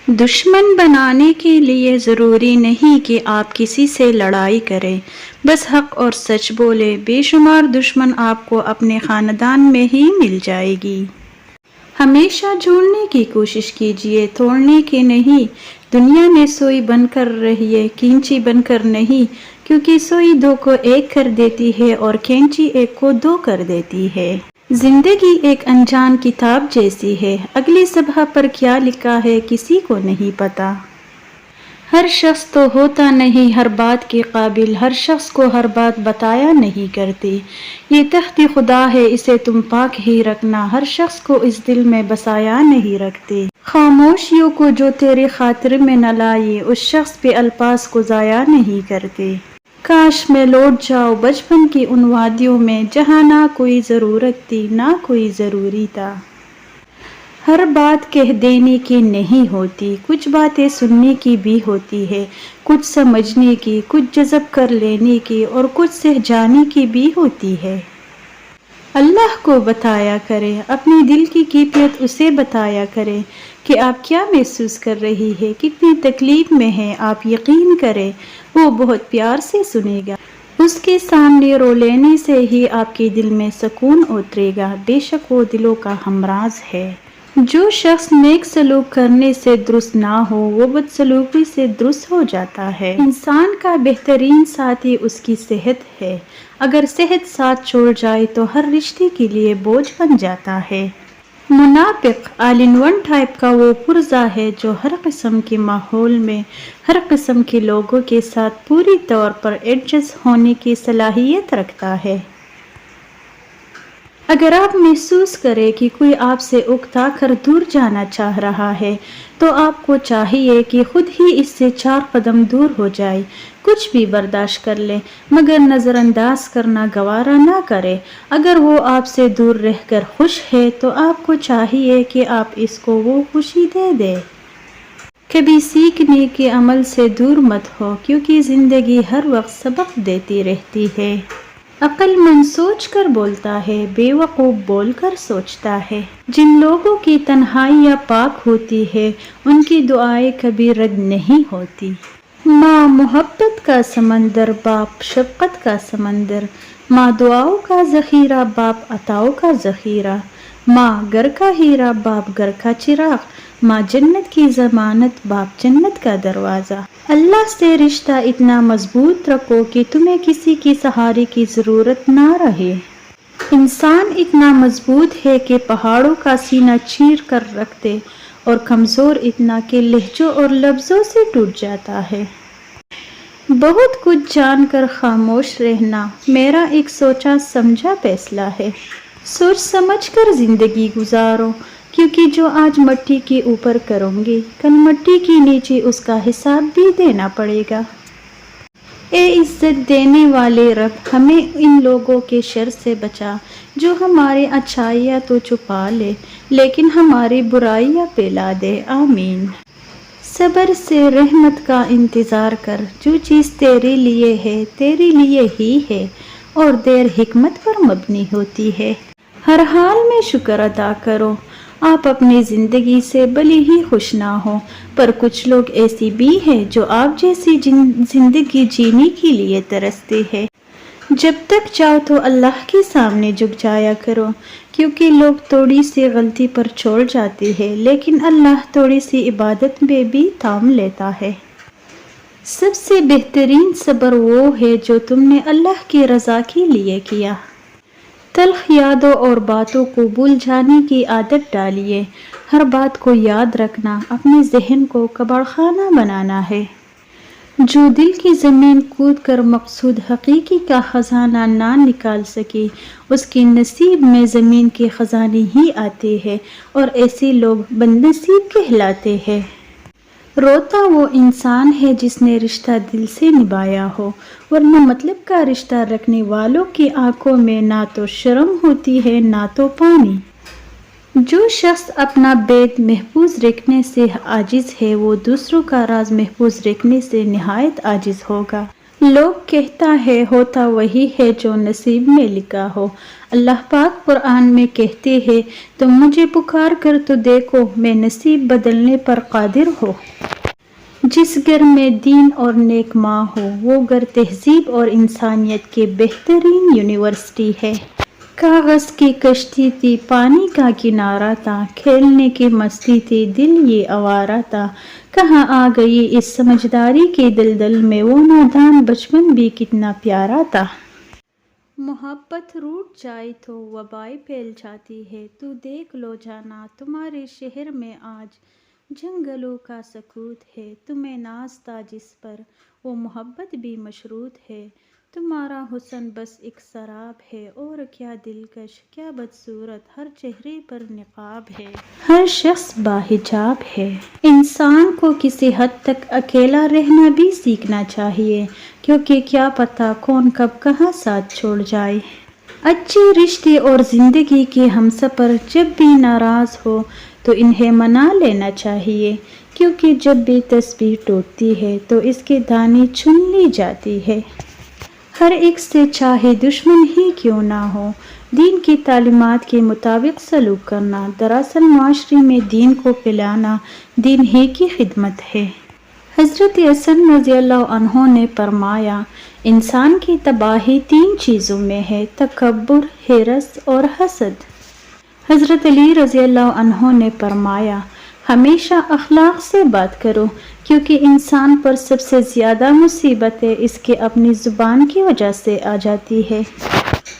دشمن بنانے کے لیے ضروری نہیں کہ آپ کسی سے لڑائی کریں، بس حق اور سچ بولے۔ بے شمار دشمن آپ کو اپنے خاندان میں ہی مل جائے گی۔ ہمیشہ جوڑنے کی کوشش کیجیے، توڑنے کی نہیں۔ دنیا میں سوئی بن کر رہیے، کینچی بن کر نہیں، کیونکہ سوئی دو کو ایک کر دیتی ہے اور کینچی ایک کو دو کر دیتی ہے۔ زندگی ایک انجان کتاب جیسی ہے، اگلی صفحہ پر کیا لکھا ہے کسی کو نہیں پتا۔ ہر شخص تو ہوتا نہیں ہر بات کے قابل، ہر شخص کو ہر بات بتایا نہیں کرتے۔ یہ تخت خدا ہے، اسے تم پاک ہی رکھنا، ہر شخص کو اس دل میں بسایا نہیں رکھتے۔ خاموشیوں کو جو تیرے خاطر میں نہ لائے، اس شخص پہ الفاظ کو ضائع نہیں کرتے۔ کاش میں لوٹ جاؤں بچپن کی ان وادیوں میں، جہاں نہ کوئی ضرورت تھی نہ کوئی ضروری تھا۔ ہر بات کہہ دینے کی نہیں ہوتی، کچھ باتیں سننے کی بھی ہوتی ہے، کچھ سمجھنے کی، کچھ جذب کر لینے کی اور کچھ سہ جانے کی بھی ہوتی ہے۔ اللہ کو بتایا کرے، اپنی دل کی کیفیت اسے بتایا کرے کہ آپ کیا محسوس کر رہی ہے، کتنی تکلیف میں ہے۔ آپ یقین کریں وہ بہت پیار سے سنے گا۔ اس کے سامنے رو لینے سے ہی آپ کے دل میں سکون اترے گا۔ بے شک وہ دلوں کا ہمراز ہے۔ جو شخص نیک سلوک کرنے سے درست نہ ہو، وہ بدسلوکی سے درست ہو جاتا ہے۔ انسان کا بہترین ساتھی اس کی صحت ہے، اگر صحت ساتھ چھوڑ جائے تو ہر رشتے کے لیے بوجھ بن جاتا ہے۔ منافق آل ان ون ٹائپ کا وہ پرزہ ہے جو ہر قسم کے ماحول میں، ہر قسم کے لوگوں کے ساتھ پوری طور پر ایڈجسٹ ہونے کی صلاحیت رکھتا ہے۔ اگر آپ محسوس کریں کہ کوئی آپ سے اکتا کر دور جانا چاہ رہا ہے، تو آپ کو چاہیے کہ خود ہی اس سے 4 قدم دور ہو جائے۔ کچھ بھی برداشت کر لیں، مگر نظر انداز کرنا گوارا نہ کریں۔ اگر وہ آپ سے دور رہ کر خوش ہے تو آپ کو چاہیے کہ آپ اس کو وہ خوشی دے دیں۔ کبھی سیکھنے کے عمل سے دور مت ہو، کیونکہ زندگی ہر وقت سبق دیتی رہتی ہے۔ عقل مند سوچ کر بولتا ہے، بے وقوف بول کر سوچتا ہے۔ جن لوگوں کی تنہائیاں پاک ہوتی ہے، ان کی دعائیں کبھی رد نہیں ہوتی۔ ماں محبت کا سمندر، باپ شفقت کا سمندر، ماں دعاؤں کا ذخیرہ، باپ عطاؤں کا ذخیرہ، ماں گھر کا ہیرا، باپ گھر کا چراغ، ماں جنت کی ضمانت، باپ جنت کا دروازہ۔ اللہ سے رشتہ اتنا مضبوط رکھو کہ تمہیں کسی کے سہارے کی ضرورت نہ رہے۔ انسان اتنا مضبوط ہے کہ پہاڑوں کا سینہ چیر کر رکھ دے، اور کمزور اتنا کہ لہجوں اور لفظوں سے ٹوٹ جاتا ہے۔ بہت کچھ جان کر خاموش رہنا میرا ایک سوچا سمجھا فیصلہ ہے۔ سوچ سمجھ کر زندگی گزارو، کیونکہ جو آج مٹی کے اوپر کرو گے، کل مٹی کے نیچے اس کا حساب بھی دینا پڑے گا۔ اے عزت دینے والے رب، ہمیں ان لوگوں کے شر سے بچا جو ہماری اچھائیاں تو چھپا لے، لیکن ہماری برائیاں پھیلا دے۔ آمین۔ صبر سے رحمت کا انتظار کر، جو چیز تیرے لیے ہے تیرے لیے ہی ہے، اور دیر حکمت پر مبنی ہوتی ہے۔ ہر حال میں شکر ادا کرو۔ آپ اپنی زندگی سے بھلے ہی خوش نہ ہو، پر کچھ لوگ ایسی بھی ہیں جو آپ جیسی زندگی جینے کے لیے ترستے ہیں۔ جب تک چاہو تو اللہ کے سامنے جھک جایا کرو، کیونکہ لوگ تھوڑی سی غلطی پر چھوڑ جاتے ہیں، لیکن اللہ تھوڑی سی عبادت میں بھی تھام لیتا ہے۔ سب سے بہترین صبر وہ ہے جو تم نے اللہ کی رضا کے لیے کیا۔ تلخ یادوں اور باتوں کو بھول جانے کی عادت ڈالیے۔ ہر بات کو یاد رکھنا اپنے ذہن کو کباڑ خانہ بنانا ہے۔ جو دل کی زمین کود کر مقصود حقیقی کا خزانہ نہ نکال سکے، اس کے نصیب میں زمین کے خزانے ہی آتے ہیں، اور ایسے لوگ بد نصیب کہلاتے ہیں۔ روتا وہ انسان ہے جس نے رشتہ دل سے نبھایا ہو، ورنہ مطلب کا رشتہ رکھنے والوں کی آنکھوں میں نہ تو شرم ہوتی ہے نہ تو پانی۔ جو شخص اپنا بید محفوظ رکھنے سے عاجز ہے، وہ دوسروں کا راز محفوظ رکھنے سے نہایت عاجز ہوگا۔ لوگ کہتا ہے ہوتا وہی ہے جو نصیب میں لکھا ہو۔ اللہ پاک قرآن میں کہتے ہیں تم مجھے پکار کر تو دیکھو میں نصیب بدلنے پر قادر ہوں۔ جس گھر میں دین اور نیک ماں ہو وہ گھر تہذیب اور انسانیت کے بہترین یونیورسٹی ہے۔ کاغذ کی کشتی تھی پانی کا کنارہ تھا، کھیلنے کی مستی تھی دل یہ آوارہ تھا، کہاں آ گئی اس سمجھداری کے دلدل میں وہ نادان بچپن بھی کتنا پیارا تھا۔ محبت روٹھ جائے تو وبائیں پھیل جاتی ہے، تو دیکھ لو جانا تمہارے شہر میں آج جنگلوں کا سکوت ہے، تمہیں ناز تھا جس پر وہ محبت بھی مشروط ہے، تمہارا حسن بس ایک سراب ہے اور کیا دلکش کیا بدصورت ہر چہرے پر نقاب ہے، ہر شخص باحجاب ہے۔ انسان کو کسی حد تک اکیلا رہنا بھی سیکھنا چاہیے، کیونکہ کیا پتہ کون کب کہاں ساتھ چھوڑ جائے۔ اچھے رشتے اور زندگی کے ہمسفر جب بھی ناراض ہو تو انہیں منا لینا چاہیے، کیونکہ جب بھی تسبیح ٹوٹتی ہے تو اس کے دانے چن لی جاتی ہے۔ ہر ایک سے چاہے دشمن ہی کیوں نہ ہو دین کی تعلیمات کے مطابق سلوک کرنا دراصل معاشرے میں دین کو پھیلانا دین ہی کی خدمت ہے۔ حضرت حسن رضی اللہ عنہ نے فرمایا انسان کی تباہی تین چیزوں میں ہے، تکبر، حرص اور حسد۔ حضرت علی رضی اللہ عنہ نے فرمایا ہمیشہ اخلاق سے بات کرو، کیونکہ انسان پر سب سے زیادہ مصیبتیں اس کے اپنی زبان کی وجہ سے آ جاتی ہے۔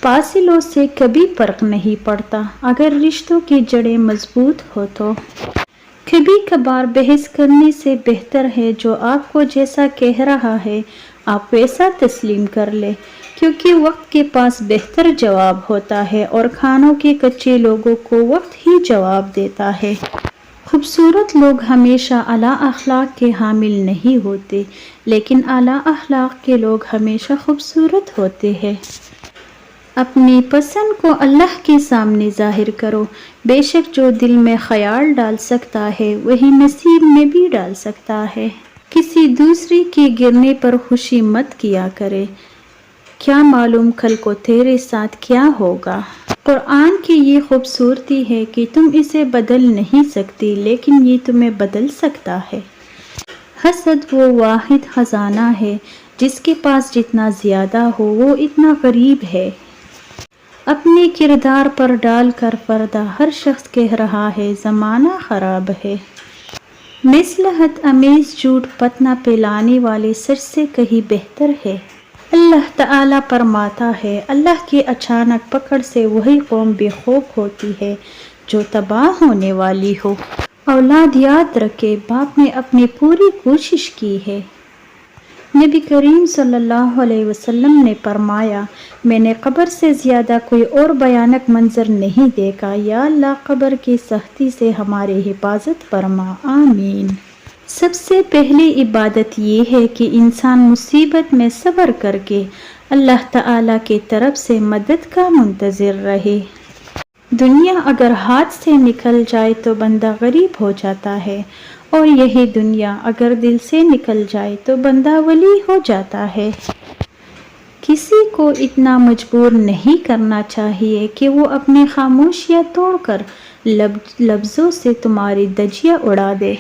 فاصلوں سے کبھی فرق نہیں پڑتا، اگر رشتوں کی جڑیں مضبوط ہو تو۔ کبھی کبھار بحث کرنے سے بہتر ہے جو آپ کو جیسا کہہ رہا ہے آپ ویسا تسلیم کر لیں، کیونکہ وقت کے پاس بہتر جواب ہوتا ہے اور کانوں کے کچے لوگوں کو وقت ہی جواب دیتا ہے۔ خوبصورت لوگ ہمیشہ اعلیٰ اخلاق کے حامل نہیں ہوتے، لیکن اعلیٰ اخلاق کے لوگ ہمیشہ خوبصورت ہوتے ہیں۔ اپنی پسند کو اللہ کے سامنے ظاہر کرو، بے شک جو دل میں خیال ڈال سکتا ہے وہی نصیب میں بھی ڈال سکتا ہے۔ کسی دوسرے کے گرنے پر خوشی مت کیا کرے، کیا معلوم کل کو تیرے ساتھ کیا ہوگا۔ قرآن کی یہ خوبصورتی ہے کہ تم اسے بدل نہیں سکتی لیکن یہ تمہیں بدل سکتا ہے۔ حسد وہ واحد خزانہ ہے جس کے پاس جتنا زیادہ ہو وہ اتنا غریب ہے۔ اپنے کردار پر ڈال کر پردہ ہر شخص کہہ رہا ہے زمانہ خراب ہے۔ مصلحت آمیز جھوٹ فتنہ پھیلانے والے سچ سے کہیں بہتر ہے۔ اللہ تعالیٰ فرماتا ہے اللہ کی اچانک پکڑ سے وہی قوم بے خوف ہوتی ہے جو تباہ ہونے والی ہو۔ اولاد یاد رکھے باپ نے اپنی پوری کوشش کی ہے۔ نبی کریم صلی اللہ علیہ وسلم نے فرمایا میں نے قبر سے زیادہ کوئی اور بھیانک منظر نہیں دیکھا، یا اللہ قبر کی سختی سے ہماری حفاظت فرما، آمین۔ سب سے پہلی عبادت یہ ہے کہ انسان مصیبت میں صبر کر کے اللہ تعالیٰ کی طرف سے مدد کا منتظر رہے۔ دنیا اگر ہاتھ سے نکل جائے تو بندہ غریب ہو جاتا ہے، اور یہی دنیا اگر دل سے نکل جائے تو بندہ ولی ہو جاتا ہے۔ کسی کو اتنا مجبور نہیں کرنا چاہیے کہ وہ اپنی خاموشیاں توڑ کر لفظوں سے تمہاری دھجیاں اڑا دے۔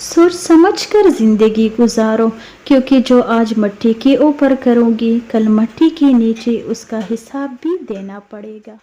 سوچ سمجھ کر زندگی گزارو، کیونکہ جو آج مٹی کے اوپر کرو گی کل مٹی کے نیچے اس کا حساب بھی دینا پڑے گا۔